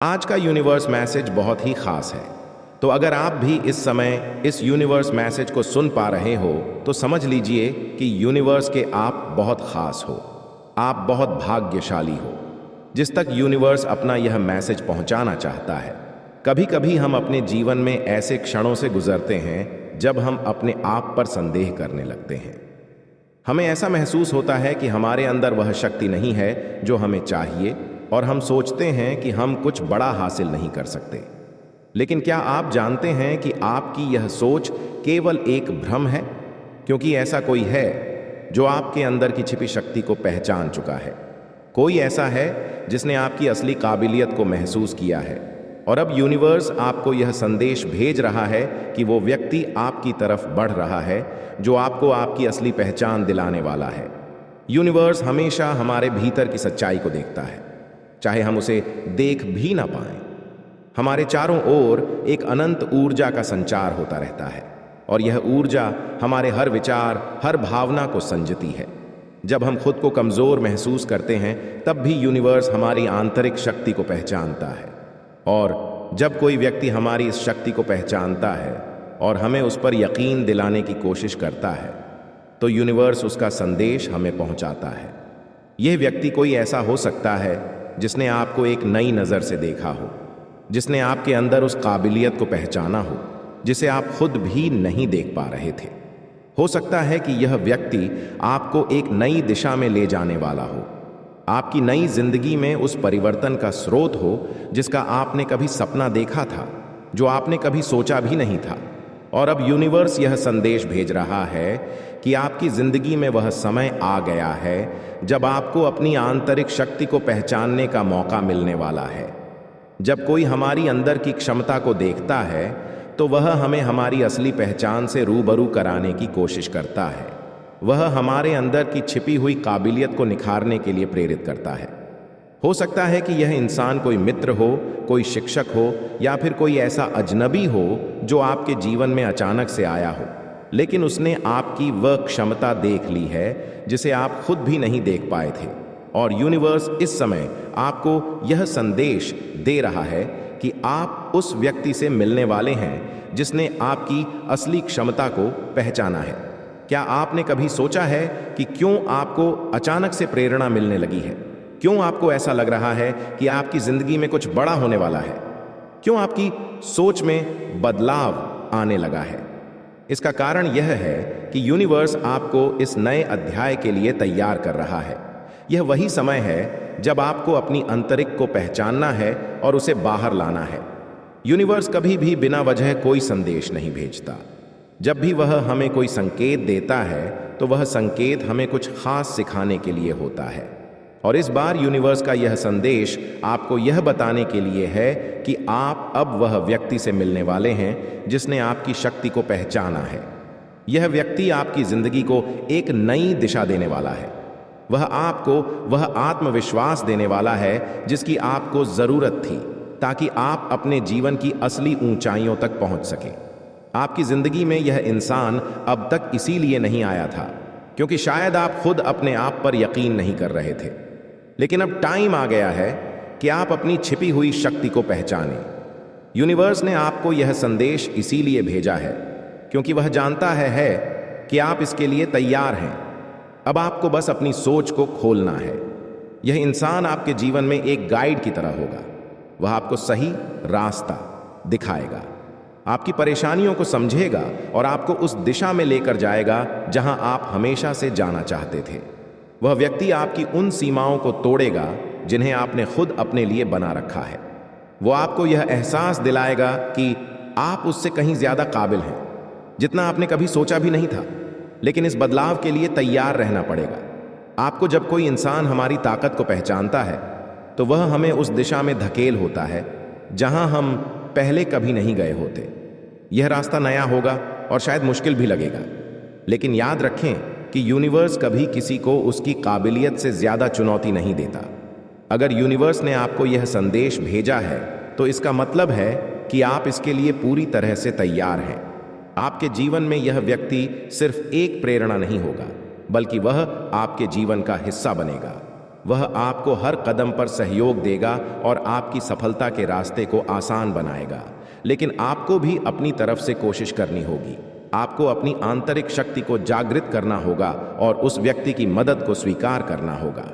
आज का universe message बहुत ही खास है। तो अगर आप भी इस समय इस यूनिवर्स मैसेज को सुन पा रहे हो तो समझ लीजिए कि यूनिवर्स के आप बहुत खास हो। आप बहुत भाग्यशाली हो जिस तक यूनिवर्स अपना यह मैसेज पहुंचाना चाहता है। कभी कभी हम अपने जीवन में ऐसे क्षणों से गुजरते हैं जब हम अपने आप पर संदेह करने लगते हैं। हमें ऐसा महसूस होता है कि हमारे अंदर वह शक्ति नहीं है जो हमें चाहिए, और हम सोचते हैं कि हम कुछ बड़ा हासिल नहीं कर सकते। लेकिन क्या आप जानते हैं कि आपकी यह सोच केवल एक भ्रम है? क्योंकि ऐसा कोई है जो आपके अंदर की छिपी शक्ति को पहचान चुका है। कोई ऐसा है जिसने आपकी असली काबिलियत को महसूस किया है, और अब यूनिवर्स आपको यह संदेश भेज रहा है कि वो व्यक्ति आपकी तरफ बढ़ रहा है जो आपको आपकी असली पहचान दिलाने वाला है। यूनिवर्स हमेशा हमारे भीतर की सच्चाई को देखता है, चाहे हम उसे देख भी ना पाएं। हमारे चारों ओर एक अनंत ऊर्जा का संचार होता रहता है, और यह ऊर्जा हमारे हर विचार, हर भावना को संजती है। जब हम खुद को कमजोर महसूस करते हैं तब भी यूनिवर्स हमारी आंतरिक शक्ति को पहचानता है, और जब कोई व्यक्ति हमारी इस शक्ति को पहचानता है और हमें उस पर यकीन दिलाने की कोशिश करता है तो यूनिवर्स उसका संदेश हमें पहुंचाता है। यह व्यक्ति कोई ऐसा हो सकता है जिसने आपको एक नई नज़र से देखा हो, जिसने आपके अंदर उस काबिलियत को पहचाना हो जिसे आप खुद भी नहीं देख पा रहे थे। हो सकता है कि यह व्यक्ति आपको एक नई दिशा में ले जाने वाला हो, आपकी नई जिंदगी में उस परिवर्तन का स्रोत हो जिसका आपने कभी सपना देखा था, जो आपने कभी सोचा भी नहीं था। और अब यूनिवर्स यह संदेश भेज रहा है कि आपकी जिंदगी में वह समय आ गया है जब आपको अपनी आंतरिक शक्ति को पहचानने का मौका मिलने वाला है। जब कोई हमारी अंदर की क्षमता को देखता है तो वह हमें हमारी असली पहचान से रूबरू कराने की कोशिश करता है। वह हमारे अंदर की छिपी हुई काबिलियत को निखारने के लिए प्रेरित करता है। हो सकता है कि यह इंसान कोई मित्र हो, कोई शिक्षक हो, या फिर कोई ऐसा अजनबी हो जो आपके जीवन में अचानक से आया हो, लेकिन उसने आपकी वह क्षमता देख ली है जिसे आप खुद भी नहीं देख पाए थे। और यूनिवर्स इस समय आपको यह संदेश दे रहा है कि आप उस व्यक्ति से मिलने वाले हैं जिसने आपकी असली क्षमता को पहचाना है। क्या आपने कभी सोचा है कि क्यों आपको अचानक से प्रेरणा मिलने लगी है? क्यों आपको ऐसा लग रहा है कि आपकी जिंदगी में कुछ बड़ा होने वाला है? क्यों आपकी सोच में बदलाव आने लगा है? इसका कारण यह है कि यूनिवर्स आपको इस नए अध्याय के लिए तैयार कर रहा है। यह वही समय है जब आपको अपनी आंतरिक को पहचानना है और उसे बाहर लाना है। यूनिवर्स कभी भी बिना वजह कोई संदेश नहीं भेजता। जब भी वह हमें कोई संकेत देता है तो वह संकेत हमें कुछ खास सिखाने के लिए होता है। और इस बार यूनिवर्स का यह संदेश आपको यह बताने के लिए है कि आप अब वह व्यक्ति से मिलने वाले हैं जिसने आपकी शक्ति को पहचाना है। यह व्यक्ति आपकी जिंदगी को एक नई दिशा देने वाला है। वह आपको वह आत्मविश्वास देने वाला है जिसकी आपको जरूरत थी, ताकि आप अपने जीवन की असली ऊंचाइयों तक पहुंच सकें। आपकी जिंदगी में यह इंसान अब तक इसीलिए नहीं आया था क्योंकि शायद आप खुद अपने आप पर यकीन नहीं कर रहे थे। लेकिन अब टाइम आ गया है कि आप अपनी छिपी हुई शक्ति को पहचानें। यूनिवर्स ने आपको यह संदेश इसीलिए भेजा है क्योंकि वह जानता है कि आप इसके लिए तैयार हैं। अब आपको बस अपनी सोच को खोलना है। यह इंसान आपके जीवन में एक गाइड की तरह होगा। वह आपको सही रास्ता दिखाएगा, आपकी परेशानियों को समझेगा और आपको उस दिशा में लेकर जाएगा जहां आप हमेशा से जाना चाहते थे। वह व्यक्ति आपकी उन सीमाओं को तोड़ेगा जिन्हें आपने खुद अपने लिए बना रखा है। वो आपको यह एहसास दिलाएगा कि आप उससे कहीं ज्यादा काबिल हैं, जितना आपने कभी सोचा भी नहीं था। लेकिन इस बदलाव के लिए तैयार रहना पड़ेगा। आपको जब कोई इंसान हमारी ताकत को पहचानता है तो वह हमें उस दिशा में धकेल होता है जहां हम पहले कभी नहीं गए होते। यह रास्ता नया होगा और शायद मुश्किल भी लगेगा, लेकिन याद रखें कि यूनिवर्स कभी किसी को उसकी काबिलियत से ज्यादा चुनौती नहीं देता। अगर यूनिवर्स ने आपको यह संदेश भेजा है तो इसका मतलब है कि आप इसके लिए पूरी तरह से तैयार हैं। आपके जीवन में यह व्यक्ति सिर्फ एक प्रेरणा नहीं होगा, बल्कि वह आपके जीवन का हिस्सा बनेगा। वह आपको हर कदम पर सहयोग देगा और आपकी सफलता के रास्ते को आसान बनाएगा। लेकिन आपको भी अपनी तरफ से कोशिश करनी होगी। आपको अपनी आंतरिक शक्ति को जागृत करना होगा और उस व्यक्ति की मदद को स्वीकार करना होगा।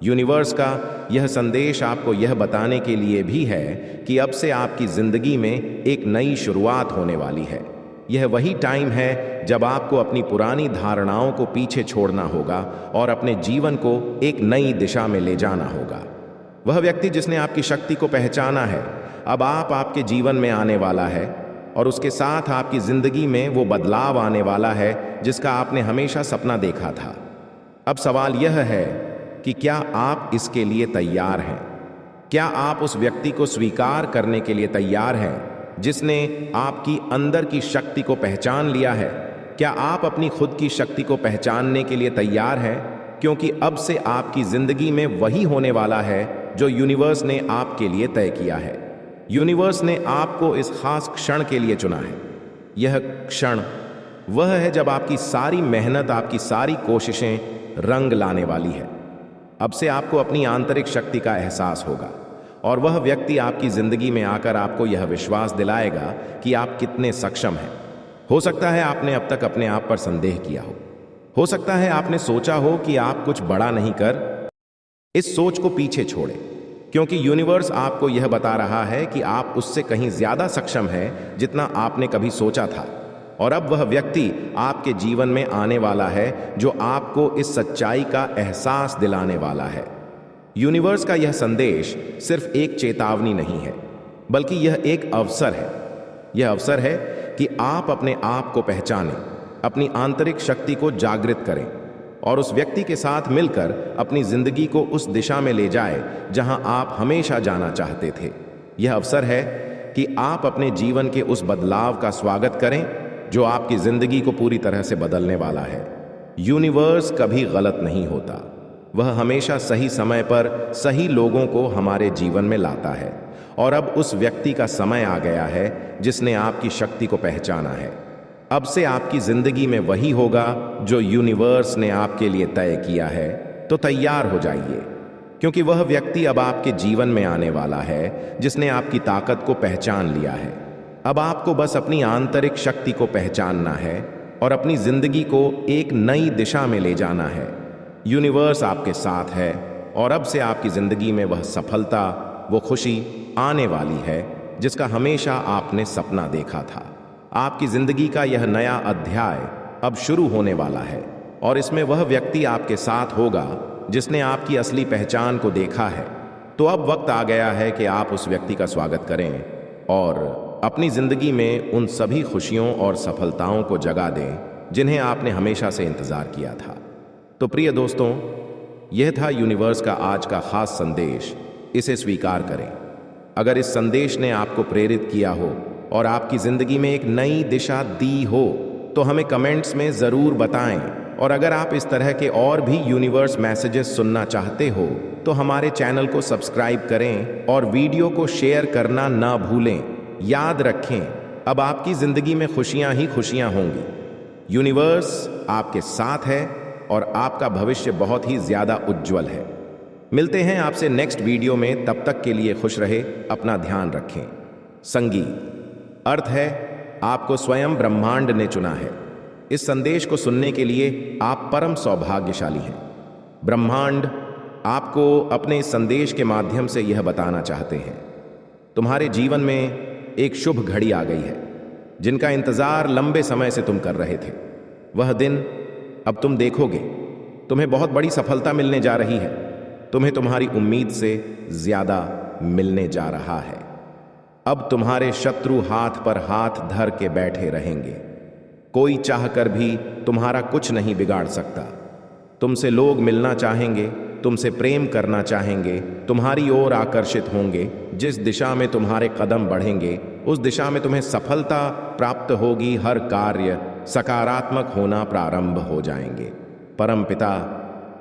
यूनिवर्स का यह संदेश आपको यह बताने के लिए भी है कि अब से आपकी जिंदगी में एक नई शुरुआत होने वाली है। यह वही टाइम है जब आपको अपनी पुरानी धारणाओं को पीछे छोड़ना होगा और अपने जीवन को एक नई दिशा में ले जाना होगा। वह व्यक्ति जिसने आपकी शक्ति को पहचाना है, अब आपके जीवन में आने वाला है और उसके साथ आपकी जिंदगी में वो बदलाव आने वाला है जिसका आपने हमेशा सपना देखा था। अब सवाल यह है कि क्या आप इसके लिए तैयार हैं? क्या आप उस व्यक्ति को स्वीकार करने के लिए तैयार हैं जिसने आपकी अंदर की शक्ति को पहचान लिया है? क्या आप अपनी खुद की शक्ति को पहचानने के लिए तैयार हैं? क्योंकि अब से आपकी जिंदगी में वही होने वाला है जो यूनिवर्स ने आपके लिए तय किया है। यूनिवर्स ने आपको इस खास क्षण के लिए चुना है। यह क्षण वह है जब आपकी सारी मेहनत, आपकी सारी कोशिशें रंग लाने वाली है। अब से आपको अपनी आंतरिक शक्ति का एहसास होगा और वह व्यक्ति आपकी जिंदगी में आकर आपको यह विश्वास दिलाएगा कि आप कितने सक्षम हैं। हो सकता है आपने अब तक अपने आप पर संदेह किया हो सकता है आपने सोचा हो कि आप कुछ बड़ा नहीं कर। इस सोच को पीछे छोड़े, क्योंकि यूनिवर्स आपको यह बता रहा है कि आप उससे कहीं ज्यादा सक्षम हैं जितना आपने कभी सोचा था। और अब वह व्यक्ति आपके जीवन में आने वाला है जो आपको इस सच्चाई का एहसास दिलाने वाला है। यूनिवर्स का यह संदेश सिर्फ एक चेतावनी नहीं है, बल्कि यह एक अवसर है। यह अवसर है कि आप अपने आप को पहचानें, अपनी आंतरिक शक्ति को जागृत करें और उस व्यक्ति के साथ मिलकर अपनी जिंदगी को उस दिशा में ले जाए जहां आप हमेशा जाना चाहते थे। यह अवसर है कि आप अपने जीवन के उस बदलाव का स्वागत करें जो आपकी जिंदगी को पूरी तरह से बदलने वाला है। यूनिवर्स कभी गलत नहीं होता, वह हमेशा सही समय पर सही लोगों को हमारे जीवन में लाता है। और अब उस व्यक्ति का समय आ गया है जिसने आपकी शक्ति को पहचाना है। अब से आपकी जिंदगी में वही होगा जो यूनिवर्स ने आपके लिए तय किया है। तो तैयार हो जाइए, क्योंकि वह व्यक्ति अब आपके जीवन में आने वाला है जिसने आपकी ताकत को पहचान लिया है। अब आपको बस अपनी आंतरिक शक्ति को पहचानना है और अपनी जिंदगी को एक नई दिशा में ले जाना है। यूनिवर्स आपके साथ है और अब से आपकी जिंदगी में वह सफलता, वो खुशी आने वाली है जिसका हमेशा आपने सपना देखा था। आपकी जिंदगी का यह नया अध्याय अब शुरू होने वाला है और इसमें वह व्यक्ति आपके साथ होगा जिसने आपकी असली पहचान को देखा है। तो अब वक्त आ गया है कि आप उस व्यक्ति का स्वागत करें और अपनी जिंदगी में उन सभी खुशियों और सफलताओं को जगा दें जिन्हें आपने हमेशा से इंतजार किया था। तो प्रिय दोस्तों, यह था यूनिवर्स का आज का खास संदेश। इसे स्वीकार करें। अगर इस संदेश ने आपको प्रेरित किया हो और आपकी जिंदगी में एक नई दिशा दी हो तो हमें कमेंट्स में जरूर बताएं। और अगर आप इस तरह के और भी यूनिवर्स मैसेजेस सुनना चाहते हो तो हमारे चैनल को सब्सक्राइब करें और वीडियो को शेयर करना ना भूलें। याद रखें, अब आपकी जिंदगी में खुशियां ही खुशियां होंगी। यूनिवर्स आपके साथ है और आपका भविष्य बहुत ही ज्यादा उज्जवल है। मिलते हैं आपसे नेक्स्ट वीडियो में। तब तक के लिए खुश रहे, अपना ध्यान रखें। संगीत अर्थ है आपको स्वयं ब्रह्मांड ने चुना है। इस संदेश को सुनने के लिए आप परम सौभाग्यशाली हैं। ब्रह्मांड आपको अपने इस संदेश के माध्यम से यह बताना चाहते हैं, तुम्हारे जीवन में एक शुभ घड़ी आ गई है जिनका इंतजार लंबे समय से तुम कर रहे थे। वह दिन अब तुम देखोगे। तुम्हें बहुत बड़ी सफलता मिलने जा रही है। तुम्हें तुम्हारी उम्मीद से ज्यादा मिलने जा रहा है। अब तुम्हारे शत्रु हाथ पर हाथ धर के बैठे रहेंगे। कोई चाहकर भी तुम्हारा कुछ नहीं बिगाड़ सकता। तुमसे लोग मिलना चाहेंगे, तुमसे प्रेम करना चाहेंगे, तुम्हारी ओर आकर्षित होंगे। जिस दिशा में तुम्हारे कदम बढ़ेंगे उस दिशा में तुम्हें सफलता प्राप्त होगी। हर कार्य सकारात्मक होना प्रारंभ हो जाएंगे। परमपिता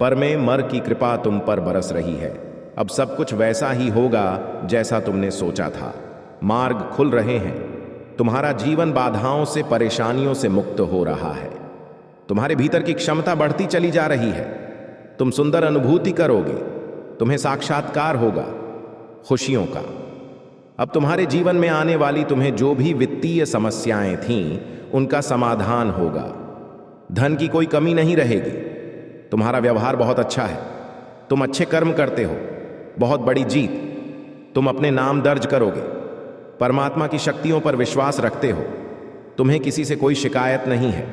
परमेश्वर की कृपा तुम पर बरस रही है। अब सब कुछ वैसा ही होगा जैसा तुमने सोचा था। मार्ग खुल रहे हैं। तुम्हारा जीवन बाधाओं से, परेशानियों से मुक्त हो रहा है। तुम्हारे भीतर की क्षमता बढ़ती चली जा रही है। तुम सुंदर अनुभूति करोगे। तुम्हें साक्षात्कार होगा खुशियों का। अब तुम्हारे जीवन में आने वाली तुम्हें जो भी वित्तीय समस्याएं थीं, उनका समाधान होगा। धन की कोई कमी नहीं रहेगी। तुम्हारा व्यवहार बहुत अच्छा है। तुम अच्छे कर्म करते हो। बहुत बड़ी जीत। तुम अपने नाम दर्ज करोगे। परमात्मा की शक्तियों पर विश्वास रखते हो। तुम्हें किसी से कोई शिकायत नहीं है।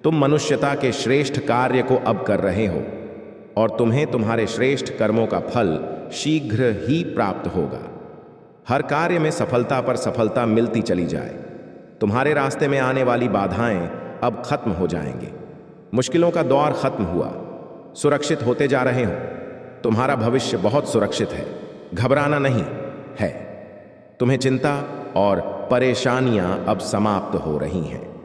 तुम मनुष्यता के श्रेष्ठ कार्य को अब कर रहे हो और तुम्हें तुम्हारे श्रेष्ठ कर्मों का फल शीघ्र ही प्राप्त होगा। हर कार्य में सफलता पर सफलता मिलती चली जाए। तुम्हारे रास्ते में आने वाली बाधाएं अब खत्म हो जाएंगी। मुश्किलों का दौर खत्म हुआ। सुरक्षित होते जा रहे हो। तुम्हारा भविष्य बहुत सुरक्षित है। घबराना नहीं है। तुम्हें चिंता और परेशानियां अब समाप्त हो रही हैं।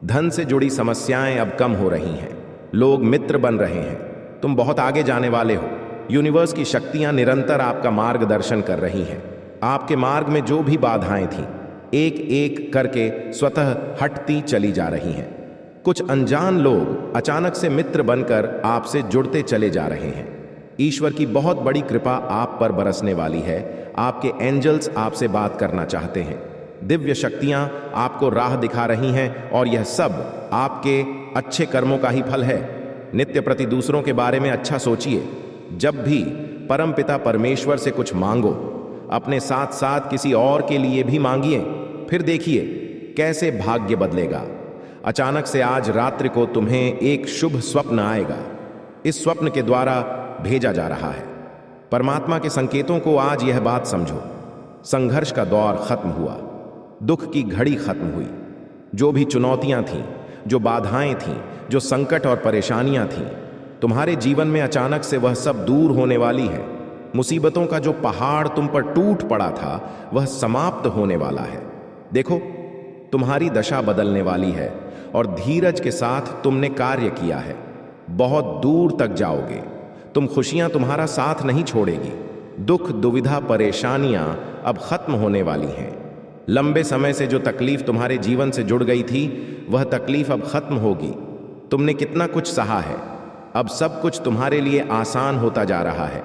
धन से जुड़ी समस्याएं अब कम हो रही हैं। लोग मित्र बन रहे हैं। तुम बहुत आगे जाने वाले हो। यूनिवर्स की शक्तियां निरंतर आपका मार्गदर्शन कर रही हैं। आपके मार्ग में जो भी बाधाएं थीं, एक एक करके स्वतः हटती चली जा रही हैं। कुछ अनजान लोग अचानक से मित्र बनकर आपसे जुड़ते चले जा रहे हैं। ईश्वर की बहुत बड़ी कृपा आप पर बरसने वाली है। आपके एंजल्स आपसे बात करना चाहते हैं। दिव्य शक्तियां आपको राह दिखा रही हैं और यह सब आपके अच्छे कर्मों का ही फल है। नित्य प्रति दूसरों के बारे में अच्छा सोचिए। जब भी परमपिता परमेश्वर से कुछ मांगो, अपने साथ साथ किसी और के लिए भी मांगिए। फिर देखिए कैसे भाग्य बदलेगा। अचानक से आज रात्रि को तुम्हें एक शुभ स्वप्न आएगा। इस स्वप्न के द्वारा भेजा जा रहा है। परमात्मा के संकेतों को आज यह बात समझो। संघर्ष का दौर खत्म हुआ। दुख की घड़ी खत्म हुई। जो भी चुनौतियां थीं, जो बाधाएं थीं, जो संकट और परेशानियां थीं, तुम्हारे जीवन में अचानक से वह सब दूर होने वाली है। मुसीबतों का जो पहाड़ तुम पर टूट पड़ा था, वह समाप्त होने वाला है। देखो, तुम्हारी दशा बदलने वाली है और धीरज के साथ तुमने कार्य किया है। बहुत दूर तक जाओगे। तुम खुशियां तुम्हारा साथ नहीं छोड़ेगी। दुख, दुविधा, परेशानियां अब खत्म होने वाली हैं। लंबे समय से जो तकलीफ तुम्हारे जीवन से जुड़ गई थी, वह तकलीफ अब खत्म होगी। तुमने कितना कुछ सहा है। अब सब कुछ तुम्हारे लिए आसान होता जा रहा है।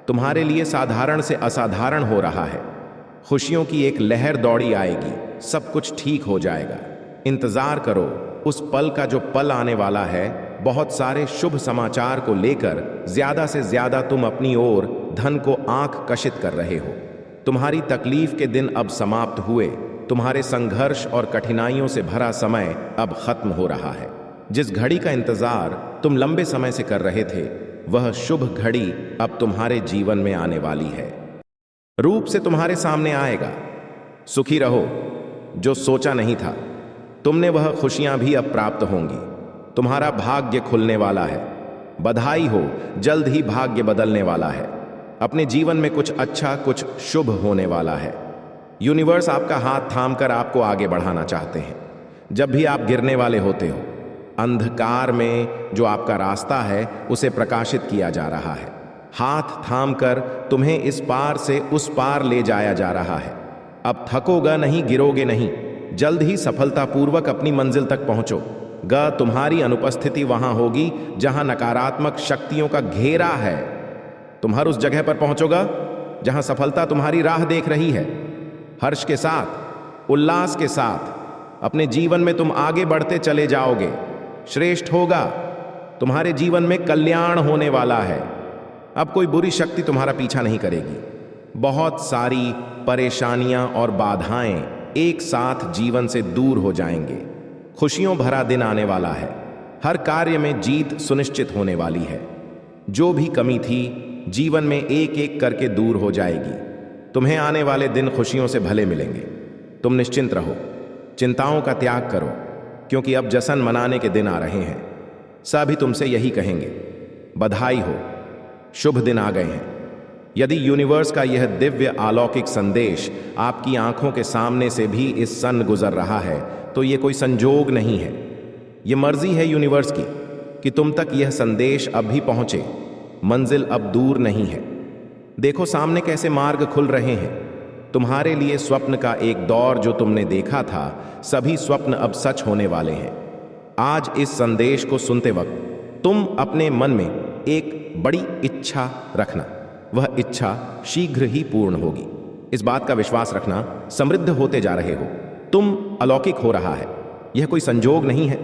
तुम्हारे लिए साधारण से असाधारण हो रहा है। खुशियों की एक लहर दौड़ी आएगी। सब कुछ ठीक हो जाएगा। इंतजार करो उस पल का जो पल आने वाला है। बहुत सारे शुभ समाचार को लेकर ज्यादा से ज्यादा तुम अपनी ओर धन को आंख कशित कर रहे हो। तुम्हारी तकलीफ के दिन अब समाप्त हुए। तुम्हारे संघर्ष और कठिनाइयों से भरा समय अब खत्म हो रहा है। जिस घड़ी का इंतजार तुम लंबे समय से कर रहे थे, वह शुभ घड़ी अब तुम्हारे जीवन में आने वाली है। रूप से तुम्हारे सामने आएगा। सुखी रहो। जो सोचा नहीं था तुमने, वह खुशियां भी अब प्राप्त होंगी। तुम्हारा भाग्य खुलने वाला है। बधाई हो, जल्द ही भाग्य बदलने वाला है। अपने जीवन में कुछ अच्छा, कुछ शुभ होने वाला है। यूनिवर्स आपका हाथ थामकर आपको आगे बढ़ाना चाहते हैं। जब भी आप गिरने वाले होते हो, अंधकार में जो आपका रास्ता है, उसे प्रकाशित किया जा रहा है। हाथ थामकर तुम्हें इस पार से उस पार ले जाया जा रहा है। अब थकोगा नहीं, गिरोगे नहीं। जल्द ही सफलतापूर्वक अपनी मंजिल तक पहुंचोगा। तुम्हारी अनुपस्थिति वहां होगी जहां नकारात्मक शक्तियों का घेरा है। तुम हर उस जगह पर पहुंचोगा जहां सफलता तुम्हारी राह देख रही है। हर्ष के साथ, उल्लास के साथ अपने जीवन में तुम आगे बढ़ते चले जाओगे। श्रेष्ठ होगा। तुम्हारे जीवन में कल्याण होने वाला है। अब कोई बुरी शक्ति तुम्हारा पीछा नहीं करेगी। बहुत सारी परेशानियां और बाधाएं एक साथ जीवन से दूर हो जाएंगे। खुशियों भरा दिन आने वाला है। हर कार्य में जीत सुनिश्चित होने वाली है। जो भी कमी थी जीवन में एक एक करके दूर हो जाएगी। तुम्हें आने वाले दिन खुशियों से भले मिलेंगे। तुम निश्चिंत रहो। चिंताओं का त्याग करो, क्योंकि अब जश्न मनाने के दिन आ रहे हैं। सभी तुमसे यही कहेंगे, बधाई हो, शुभ दिन आ गए हैं। यदि यूनिवर्स का यह दिव्य अलौकिक संदेश आपकी आंखों के सामने से भी इस सन गुजर रहा है, तो यह कोई संजोग नहीं है। यह मर्जी है यूनिवर्स की कि तुम तक यह संदेश अब भी पहुंचे। मंजिल अब दूर नहीं है। देखो सामने कैसे मार्ग खुल रहे हैं। तुम्हारे लिए स्वप्न का एक दौर जो तुमने देखा था, सभी स्वप्न अब सच होने वाले हैं। आज इस संदेश को सुनते वक्त तुम अपने मन में एक बड़ी इच्छा रखना। वह इच्छा शीघ्र ही पूर्ण होगी। इस बात का विश्वास रखना, समृद्ध होते जा रहे हो, तुम अलौकिक हो रहा है। यह कोई संजोग नहीं है,